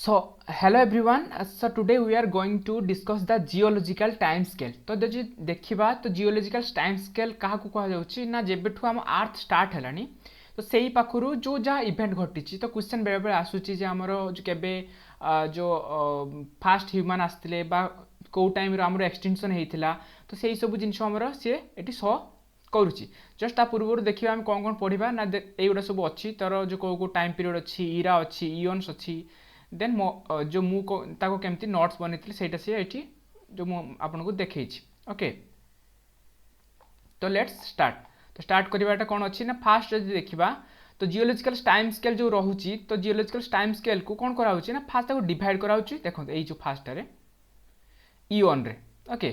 So hello everyone. So today we are going to discuss the geological time scale. तो जो देखिबा तो geological time scale कहा को कहा जाउची ना जेबेठु हम अर्थ स्टार्ट हेलानी तो सेही पाखुरु जो जहा इवेंट घटिची तो क्वेश्चन बेले बेले आसुची जे हमरो जो केबे जो फास्ट ह्यूमन आस्तिले बा को टाइम रो हमरो एक्सटेंशन हेइथिला तो सेही सब जिंस हमरो से एटी सो करूची जस्ट ता पूर्व देखिबा हम कोन कोन पढिबा ना एगुडा सब अछि तर जो को टाइम पीरियड अछि इरा अछि इयन्स अछि देन जो मु ताको केमती नोट्स बनेइथिले सेटा से एठी जो मु आपन को देखैछि ओके तो लेट्स स्टार्ट तो स्टार्ट करिवाटा कोन अछि ना फास्ट जदि देखिबा तो जियोलॉजिकल टाइम स्केल जो रहुछि तो जियोलॉजिकल टाइम स्केल को कोन करा होछि ना फास्ट ताको डिवाइड करा होछि देखो एई जो फास्ट रे इओन रे ओके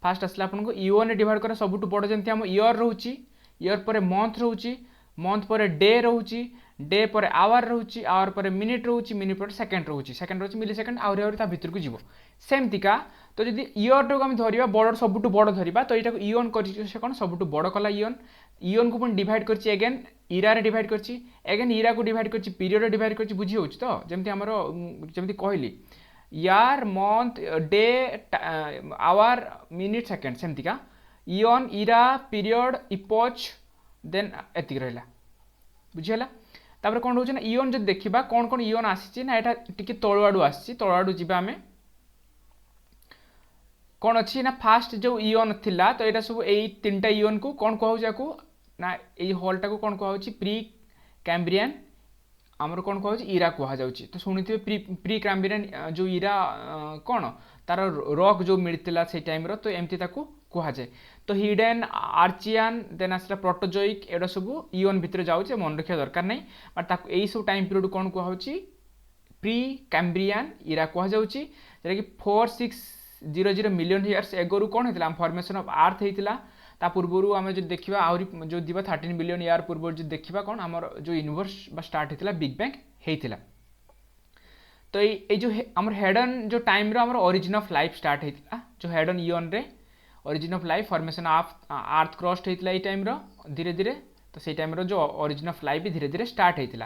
फास्ट असला आपन को इओन रे डिवाइड करा सबटु बड़ जेंति हम ईयर रहुछि ईयर परे मंथ रहुछि मंथ पर डे रोचे डे पर आवर रोचे आवर पर मिनिट रोचे मिनिट पर सेकेंड रोचे सेकेंड रोचे मिली सेकेंड आउरी आउरी ता भितर को जीवो सेमतिका तो जदि इयर टाको हम धरिबा बड़ सबटु बड़ धरिबा तो एटा को इयन करछि से कोन सबटु बड़ कला इयन इयन को पण डिवाइड करछि अगेन इरा रे डिवाइड करछि अगेन इरा को डिवाइड करछि पीरियड रे डिवाइड करछि बुझी होछि तो जेमति हमरो जेमति कहली यार month day hour minute second सेमतिका eon era period epoch then एतिक रहला बुझिला तापर कोन होछ ना इयन जब देखिबा कोन कोन इयन आसी ना एटा टिके तळवाडू आसी तळवाडू जिबा हमें कोन अछि ना फास्ट जो इयन थिला तो एटा सब एई तीनटा इयन को कोन कहौ जाकू ना एई होलटा को कोन कहौ छी प्री कैम्ब्रियन हमर कोन कहौ छी इरा कहौ जाउची तो सुनिथिबे प्री कैम्ब्रियन जो इरा कोन तार रॉक जो मिलतिला से टाइम रो तो एमती ताकू कहा जाए तो हिडन आर्चियन देन आसला प्रोटोजोइक एडा सब इयन भितर जाउचे मन रखिया दरकार नै बट ताकू एई सब टाइम पीरियड कोन कहा होची प्री कैम्ब्रियन इरा कहा जाउची जेरा कि 4600 मिलियन इयर्स एगो रु कोन हेतिला फॉर्मेशन ऑफ अर्थ हेतिला ता पूर्वरु हमें जो देखिबा आउरी जो दिबा 13 बिलियन ईयर पूर्व जो देखिबा कोन हमर जो यूनिवर्स बा स्टार्ट हेतिला बिग बैंग हेतिला तो ये जो हमर हेडन जो टाइम रो हमर ओरिजिन ऑफ लाइफ स्टार्ट हेतिला जो हेडन इयन रे origin of life formation of earth crust हेतिला ए टाइम रो धीरे धीरे तो से टाइम रो जो ओरिजिन ऑफ लाइफ भी धीरे धीरे स्टार्ट हेतिला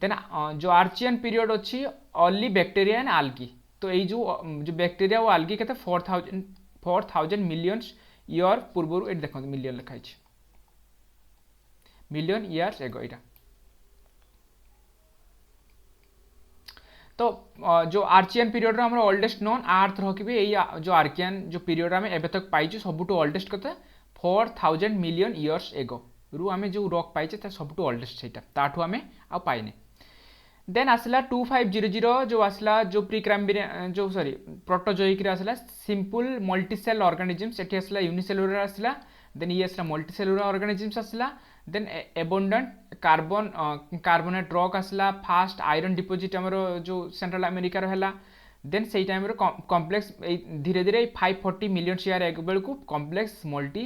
देन जो आर्चियन पीरियड अछि ओनली बैक्टीरिया एंड आल्गी तो ये जो बैक्टीरिया और आल्गी केते 4000 मिलियन ईयर पूर्व ए देखो मिलियन लिखा है मिलियन इयर्स एगो एटा तो जो आर्चियन पीरियड रो हमर ओल्डेस्ट नोन अर्थ रखिबे एई जो आर्कियन जो पीरियड हमें एबे तक पाइछु सबटु ओल्डेस्ट कते 4000 मिलियन इयर्स एगो रु हमें जो रॉक पाइछे ता सबटु ओल्डेस्ट सेटा ताठु हमें आ पाइने देन आसला 2500 जो आसला जो प्री कैम्ब्रियन जो सॉरी प्रोटोजोइक रे आसला सिंपल मल्टीसेल ऑर्गेनिजम्स एठी आसला यूनिसेलुलर आसला देन ये आसला मल्टीसेलुलर ऑर्गेनिजम्स आसला देन एबंडेंट कार्बोनेट रॉक आसला फास्ट आयरन डिपोजिट हमर जो सेंट्रल अमेरिका रो हला देन सेई टाइम रो कॉम्प्लेक्स धीरे धीरे 540 मिलियन ईयर एक बेल को कॉम्प्लेक्स मल्टी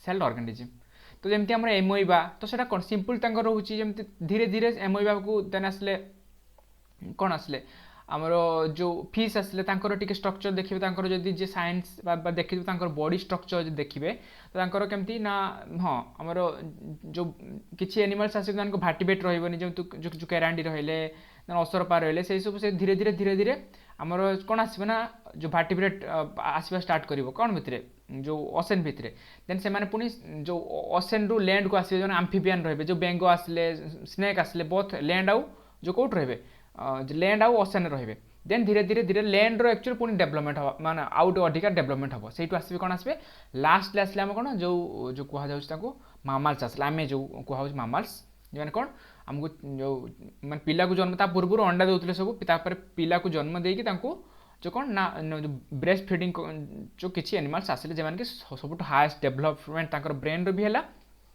सेल ऑर्गेनिजम तो जेमति हमर एमोइबा तो सेटा कोन सिंपल तांकर रहउची जेमति धीरे धीरे एमोइबा को देन आसले कोन आसले हमरो जो फिश आसले तांकर टिके स्ट्रक्चर देखिबे तांकर जदी जे साइंस बा देखिबे तांकर बॉडी स्ट्रक्चर जे देखिबे तो तांकर केमती ना हां हमरो जो किछि एनिमल्स आसे तांको भार्टिब्रेट रहइबनी जो केरांडी रहले असरपा रहले से सब से धीरे धीरे हमरो कोन आसीबे ना जो भार्टिब्रेट आसीबा स्टार्ट करिवो कोन भितरे जो ओशन भितरे देन से माने पुनी जो ओशन रु लैंड को आसीबे जो एम्फिबियन रहबे जो बेंगो आसले स्नेक आसले बोथ लैंड आउ जो कोट रहबे लैंड आउ ओशन रहबे देन धीरे धीरे लैंड रो एक्चुअली पुनी डेवलपमेंट हो माने आउट अधिका डेवलपमेंट हो सेटु आसीबे कोन आसीबे लास्ट आसले हम कोन जो कुहा जाउछ ताको मामल्स आसला हमें जो कुहा होछ मामल्स माने कोन हमको जो माने पिला को जन्म ता पूर्व अंडा देउतले सब तापर पिला को जन्म देकी तांको जो कोन ना जो ब्रेस्ट फीडिंग जो किछि एनिमल्स आसले जे माने कि सबटु हाईएस्ट डेवलपमेंट ताकर ब्रेन रो भी हला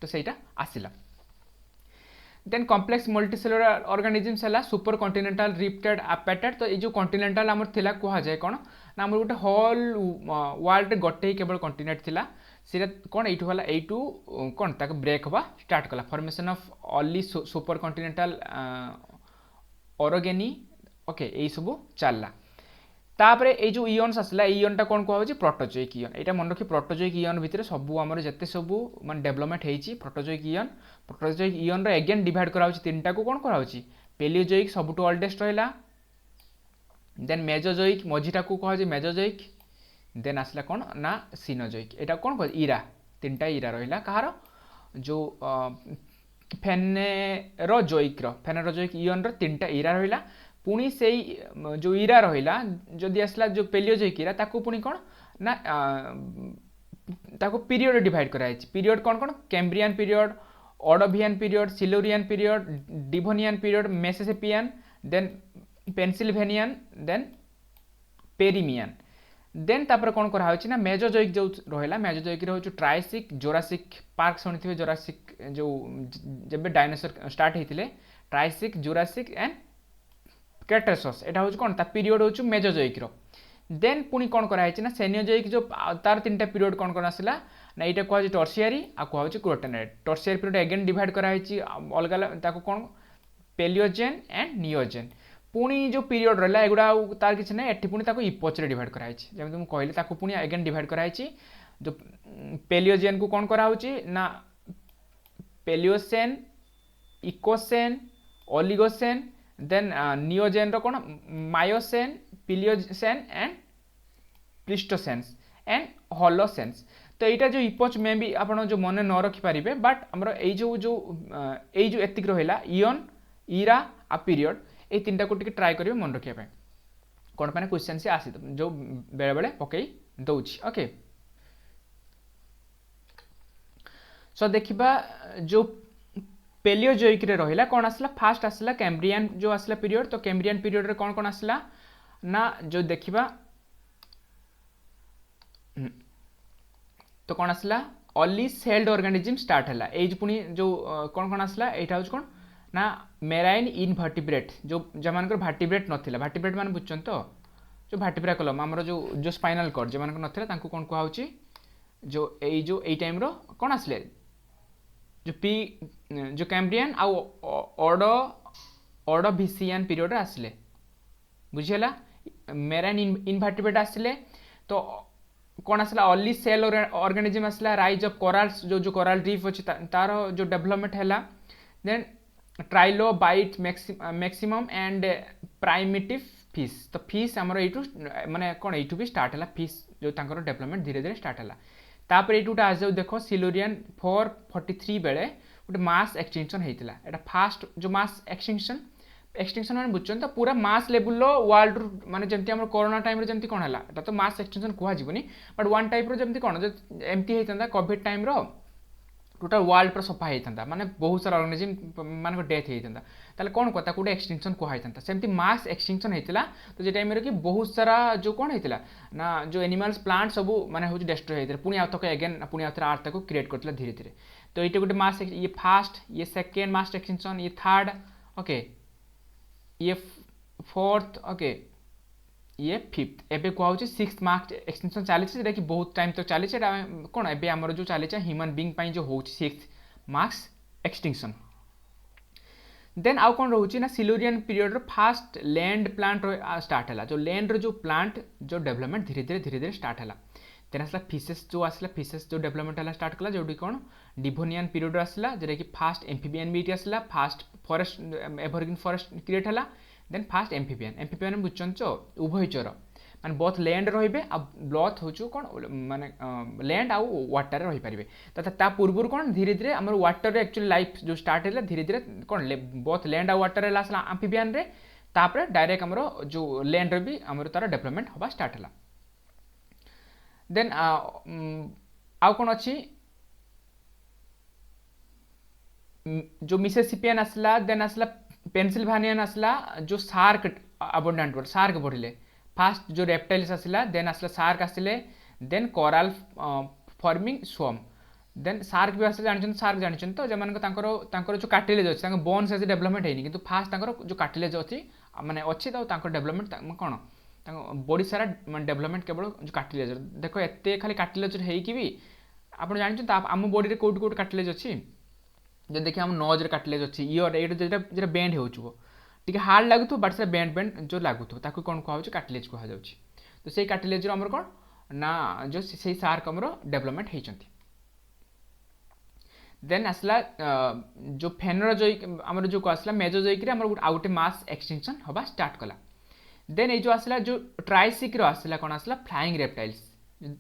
तो सेटा आसिला देन कॉम्प्लेक्स मल्टीसेलुलर ऑर्गेनिजम्स हला सुपर कॉन्टिनेंटल रिफ्टेड एपेटेट तो ये जो कॉन्टिनेंटल हमर थिला कुहा जाय कोन ना हमर गोटे होल वर्ल्ड रे गोटे केवल कॉन्टिनेंट थिला सेटा कोन एठु हला एठु कोन ताक ब्रेक होबा स्टार्ट कला formation of only super continental orogeny okay एई सब चलला तापरे ए जो इयन्स आसला इयनटा कोन कहौ छी प्रोटोजोइक इयन एटा मन रखि प्रोटोजोइक इयन भितरे सबु हमर जत्ते सबु मान डेवलपमेंट हेछि प्रोटोजोइक इयन रो अगेन डिवाइड करा होछि तीनटा को कोन करा होछि पेलियोजोइक सबटु ओल्डेस्ट रहला देन मेजोजोइक मझीटा को कह मेजोजोइक देन आसला कौन ना सिनोजोइक एटा कौन कह इरा तीनटा इरा रहिला कहार जो फेनेरोजोइक इयन रो तीनटा इरा रहिला पुणी से जो इरा रहिला जदि आसला जो पेलियोजोइक इरा ताकू पुणी कौन ना ताको पीरियड डिवाइड कराई पीरियड कौन कौन Cambrian period Ordovician period Silurian period Devonian period Mississippian then Pennsylvanian then Permian then तापर कौन कराई ना मेजोजोइक जो रहा मेजोजोइक रो ट्राइसिक जोरासिक पार्क शुणी जोरासिक जो जब डायनासोर स्टार्ट होते ट्राइसिक जोरासिक एंड क्रेटासस एटा हूँ कौन पीरियड हूँ मेजोजोइक रो देन पुणी कौन कराई ना सेनियोजोइक जो तार तीन पीरियड कौन कौन आसला ना यहाँ कहुच्छे टर्सियरी आ कहुच्छे क्रोटेनाइट टर्सियरी पीरियड एगेन डिवाइड कराई अलग कौन पेलियोजेन एंड नियोजेन पुणी जो पीरियड रहा एगुड़ा तार किसी ना एटी पुणी इपोच डिवाइड कराई जमी मुझे कहली पुणी एगेन डिवाइड कराई जो पेलियोजेन को कौन कराऊँच ना पेलियोसेन इकोसेन ओलिगोसेन देन नियोजेन रो कौन मायोसेन पिलियोसेन एंड प्लिस्टोसेन्स एंड होलोसेन्स तो यहाँ जो इपोच में भी आप जो मन न रखिपारे बट आमर जो एतिक रहा इयन इरा आ पीरियड ये तीन को ट्राए करेंगे मन रखापी कौन पे क्वेश्चन से आसी जो बेले बेले पकई दौची ओके सो देखा जो पेलियोजोइक रे रहिला कौन आसला फास्ट आसला कैम्ब्रियन जो आसला पीरियड तो कैम्ब्रियन पीरियड रे कौन कौन आसला ना जो देखा तो कौन आसला ओनली सेल्ड ऑर्गेनिज्म स्टार्ट है एज पुणी जो कौन कौन आसला यहाँ हूँ कौन ना मेराइन इनभर्टिब्रेट जो जमान भार्टिब्रेट नथिला भार्टिब्रेट मान बुझछन तो जो भार्टिब्रा कलम आमर जो स्पाइनल कॉर्ड जमान नथिला तांको कौन कहउची जो एई टाइम रो कौन आसले जो जो कैम्ब्रियन आउ ऑर्डोविसियन पीरियड आसले बुझीला मेराइन इनभर्टिब्रेट आसले तो कौन आसला ओनली सेल ऑर्गेनिज्म आसला राइज ऑफ कोराल्स जो कोराल रीफ अच्छी तार जो डेवलपमेंट है then trilobite maximum and primitive fish तो फिश आमर यू माने कौन यू भी स्टार्ट है फिश जो डेवलपमेंट धीरे धीरे स्टार्ट है तापर ये गोटे आज देख सिल्यूरियन 443 बेले गोटे मास एक्सटिंक्शन होता है फास्ट जो मास एक्सटिंक्शन मैंने बुझे तो पूरा मास लेवल वर्ल्ड माने जमती आम कोरोना टाइम जमी कौन है तो मास एक्सटिंक्शन कहबनी बट वन टाइप जमी कौन जो एमती होता कोविड टाइम टोटाल वर्ल्ड पर सफा होता माने बहुत सारा ऑर्गेनिज्म मान डेथ होता ताले कौन कहता गोटे एक्सटिंक्शन कहता सेमती मास एक्सटिंक्शन होता तो ये टाइम कि बहुत सारा जो कौन होता ना जो एनिमल्स प्लांट सब माने हूँ डिस्ट्रॉय होते पुणी आउ तक एगेन पुणी आउ अर्थ को क्रिएट करता धीरे धीरे तो ये गोटे मास ये फास्ट ये सेकेंड मास एक्सटिंक्शन ये थर्ड ओके ये फोर्थ ओके ये फिफ्थ एबे कहूँ सिक्स मार्क्स एक्सटेंशन चली कि बहुत टाइम तक चली कौन एबे आमर जो चली ह्यूमन बीइंग जो हो सिक्स मार्क्स एक्सटिंक्शन देन आउ कौन रोचे ना Silurian period fast land plant start है जो लैंड जो प्लांट जो डेवलपमेंट धीरे धीरे स्टार्ट है देन आसला फिशेस जो डेवलपमेंट है स्टार्ट कला जो कौन डिवोनियन पीरियड आसला जोटा कि फास्ट एम्फिबियन भी आसला fast forest evergreen forest create है देन फास्ट एम्फिबियन बुझन उभयचर माने बोथ लैंड रे बोथ हूँ कौन माने लैंड आउ वाटर रही पारे तो पूर्व कौन धीरे धीरे आम वाटर एक्चुअली लाइफ जो स्टार्ट है धीरे धीरे कौन बोथ लैंड आउ वाटर आसला एम्फिबियन रे तापर डायरेक्ट आमर जो लैंड रे भी आमर तार डेवलपमेंट हवा स्टार्ट है देन आउ कौन अच्छी जो मिसिसिपियन आसला देन आसला पेंसिल्वेनियन आसला जो सार्क अबंडेंट सार्क बढ़ले फास्ट जो रेप्टाइल्स आसला देन आसला सार्क आसले then coral forming swamp then shark भी आसले जान तो जमान जो कार्टिलेज अच्छे बोन्स ऐसे डेवलपमेंट है कि फास्ट जो कार्टिलेज अच्छी माने अच्छी तो डेवलपमेंट कौन बड़ी सारा डेवलपमेंट केवल जो कार्टिलेज देख एत खाली कार्टिलेज भी आप जानते आम बॉडी में कौट कौट कार्टिलेज अच्छी जो देखिए आम नोज कार्टिलेज अच्छी इयर ये बेंड हो हार्ड लगुव बट से बेंड जो लगुव ताकू कौन कह कार्टिलेज कह तो से कार्टिलेज आमर कौन ना जो से सार्क आमर डेवलपमेंट होती देन आसला जो फेनोरोजोइक आमर जो आसला मेजोजोइक आमर आउ गोटे मास एक्सटिंक्शन हवा स्टार्ट कला देन ये जो आसला जो ट्राइसिक आसला कौन आसला फ्लाइंग रेप्टाइल्स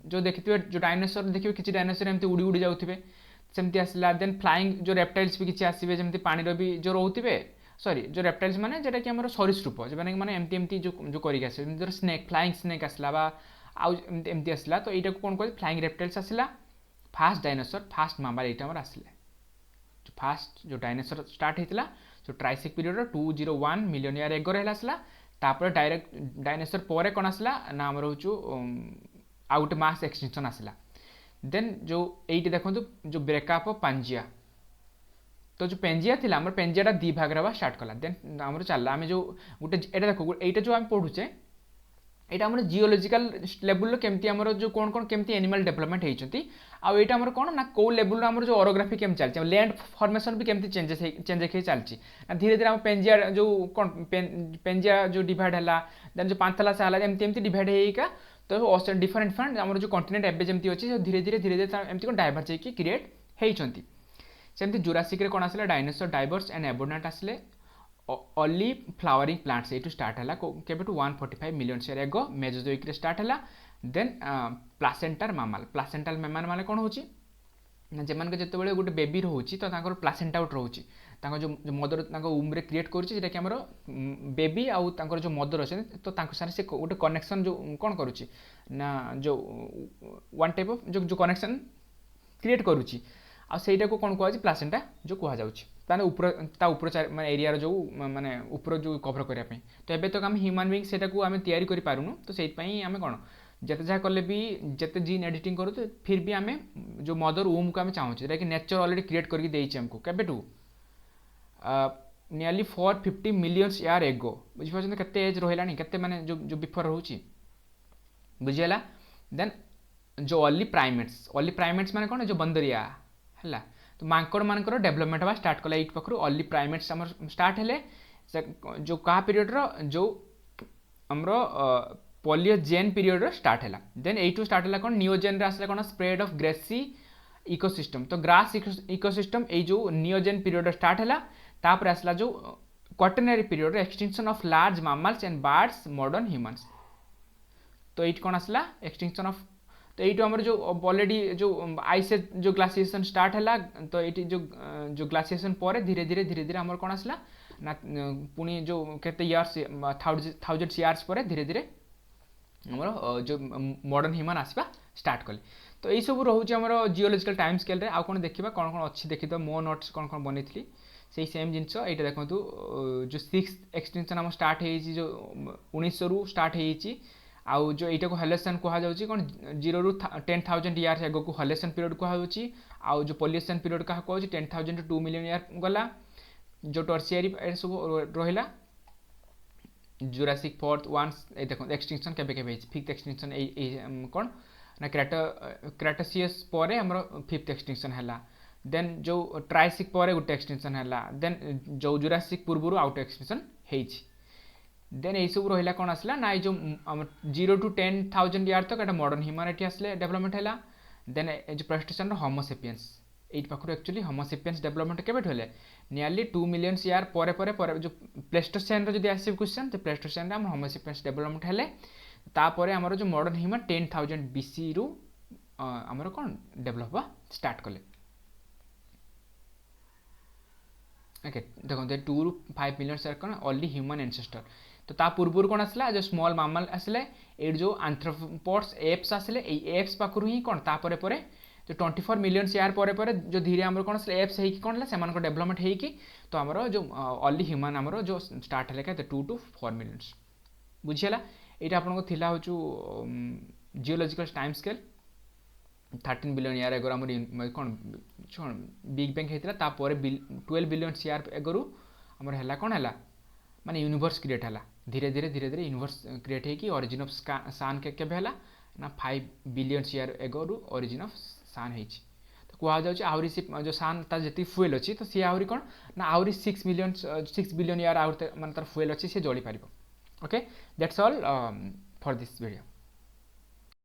जो देखिए जो डायनासोर देखिए किसी डायनासोर एमती उड़ी उड़ी जाऊे सेमती आसला देन फ्लाइंग जो रेप्टाइल्स भी किसी आसवे जमी पानी भी जो रोथे सॉरी जो रेप्टाइल्स माने जेटा कि हमर सरीसृप जो माने एमती एमती जो करिक आसे स्नेक फ्लाइंग स्नेक आसला बा आउ एमती आसला तो यहाँ कौन कह फ्लाइंग रेप्टाइल्स आसला फास्ट डायनासोर फास्ट मामाल यहाँ आमर आसले जो फास्ट जो डायनासोर स्टार्ट होता जो Triassic period 201 million year ago रहा आसला तापर डायरेक्ट डायनासोर पर कौन आसला ना आमर हूँ आउ गोटे मास एक्सटिंक्शन आसला देन जो ये देखो जो ब्रेकअप ऑफ पांजिया तो जो पेंजिया थी आम पेंजियाटा दी भाग रहा स्टार्ट कला देन आम चलला आम जो गोटे यहाँ देखो यहाँ जो आम पढ़ुचे यहाँ आम जियोलॉजिकल लेवल केमती आमर जो कौन कौन केमती एनिमल डेवलपमेंट होती आउ यहाँ आमर कौन ना कौ लेवल आमर जो ओरोग्राफी केम चलती लैंड फॉर्मेशन भी केमती चेंजेस हो चलती ना धीरे धीरे आम पेंजिया जो कौन पेंजिया जो डिवाइड है देन जो पांथलास है एमती एमती डिवाइड होगा तो डिफरेंट डिफरेंट आमर जो कंटिनेंट एवं जमी अच्छी धीरे धीरे धीरे धीरे एमती कौन डाइवर्स होकर क्रिएट होती सेमती जुरासिक रे कौन आसला डायनासोर डाइवर्स एंड एबोनेंट आसले ओनली फ्लावरिंग प्लांट्स ये स्टार्ट है केबे 145 मिलियन ईयर एगो मेजोजोइक रे स्टार्ट है देन प्लासेंटार मामाल माने कौन होची जेमान के जते गोटे बेबी रोची तो प्लासेंटा आउट रोची जो मदर उम्रे क्रिएट करुँचे कि आमर बेबी आउ जो मदर अच्छे तो सारे से गोटे कनेक्शन जो कौन करुँची ना जो वन टाइप ऑफ जो कनेक्शन क्रिएट करुँची आ सेटा को कौन कहुच्छी प्लासेंटा जो कहुच्छी ऊपर माने एरिया जो माने ऊपर जो कभर करने तो एबे तक आम ह्यूमन बीइंग सेटा को आम तैयारी करि पारुनु तो सेइतपई आम कौन जिते जहाँ कले भी जिते जीन एडिटिंग करूँ तो फिर भी आम जो मदर वूम को आम चाहूँ जोटा कि नेचर अलरेडी क्रिएट करके देइछि हमको केबेठू नियरली 450 मिलियंस ईयर एगो बुझिपारछन केते एज रहिलानी केते माने जो बिफोर रहउछि बुझियला देन जो अर्ली प्राइमेट्स माने कौन जो बंदरिया है तो मांकड़ मानकर डेवलपमेंट हवा स्टार्ट कला एट पाखु अर्ली प्राइमेट्स आमर स्टार्ट हेले जो क्या पीरियड जो आमर पॉलियोजेन पीरियड स्टार्ट है देन एटू स्टार्ट है कौन नियोजेन आसला कौन स्प्रेड ऑफ ग्रेसी इकोसिस्टम तो ग्रास इकोसिस्टम ये जो नियोजेन पीरियड स्टार्ट है तापर आसला जो quaternary period extinction of large mammals and birds modern humans तो ये कौन आसला एक्सटिंक्शन ऑफ तो ये आमर जो ऑलरेडी जो आइस जो ग्लासिएशन स्टार्ट है तो ये जो ग्लासिएशन पर धीरे धीरे आमर कौन आसला ना पुणी जो केते इयर्स 1000 इयर्स पर धीरे धीरे आमर जो मॉडर्न ह्यूमन आसवा स्टार्ट कले तो ये सब रोचे आमर जियोलॉजिकल टाइम स्केल रे आ कौन देखा कौन कौन अच्छी देखी तो मो नोट्स कौन कौन बनी से सेम जिनस ये देखो जो 6th एक्सटेंशन आम स्टार्ट जो 1900 रु स्टार्ट होती आउ जो यहाँ को हेलेसन कहुच्छी कौन 0 ରୁ 10,000 इयर्स एगो को हेलेसन पीरियड कहुच्छी आउ जो पॉल्यूशन पीरियड क्या कहुच्छी 10,000 to 2 मिलियन ईयर गला जो टर्सियरी सब रहा जुरासिक फोर्थ वंस ये देखो एक्सटिंक्शन केबे केबे फिफ्थ एक्सटिंक्शन कौन ना क्रेटासियस पर हमर फिफ्थ एक्सटिंक्शन है देन जो ट्राइसिक पर गोटे एक्सटिंक्शन है देन जो जुरासिक पूर्व आउट एक्सटिंक्शन होती देन यही सब रहा कौन आसला ना जो 0 to 10,000 ईयर तक मॉडर्न ह्यूमैनिटी आसले डेवलपमेंट है देन जो प्रेस्टेशन होमोसेपियंस ये पाखु एक्चुअली होमोसेपियंस डेवलपमेंट केबे हेले नियरली 2 मिलियन ईयर पर जो प्लेस्टोसेन जो आस क्वेश्चन तो प्लेस्टोसेन आम होमोसेपियंस डेवलपमेंट हेले तापर आमर जो मॉडर्न ह्यूमन 10,000 BC रु आमर कौन डेवलप हवा स्टार्ट कले ओके देखो 2 ରୁ 5 मिलियन ईयर कौन अर्ली ह्यूमन एंसेस्टर तो ता पूर्व कौन आसला जो स्मॉल मामल आसले ये जो आंथ्रोपोड्स एप्स आसले एप्स पाखु ही कौन तापर जो 24 मिलियन ईयर पर जो धीरे आमर कौन आसले एप्स है कौन है से डेवलपमेंट होगी तो आमर जो अर्ली ह्यूमन आमर जो स्टार्ट है 2 to 4 मिलियन बुझीगला यहाँ आपको थिला हो geological time scale 13 billion year एगो आम कौन बिग बैंग होता 12 बिलियन ईयर एगो आमर है कौन है माने यूनिवर्स क्रिएट है धीरे धीरे यूनिवर्स क्रिएट होगी ओरिजिन ऑफ सन के केबे है ना 5 billion year ago origin of sun होती तो कहुच्छे आहरी से जो सन तार जी फ्यूएल अच्छी तो सी आहरी कौन ना आहरी 6 बिलियन ईयर आउट मान तार फ्यूएल अच्छी सी जली पार okay that's all for this video.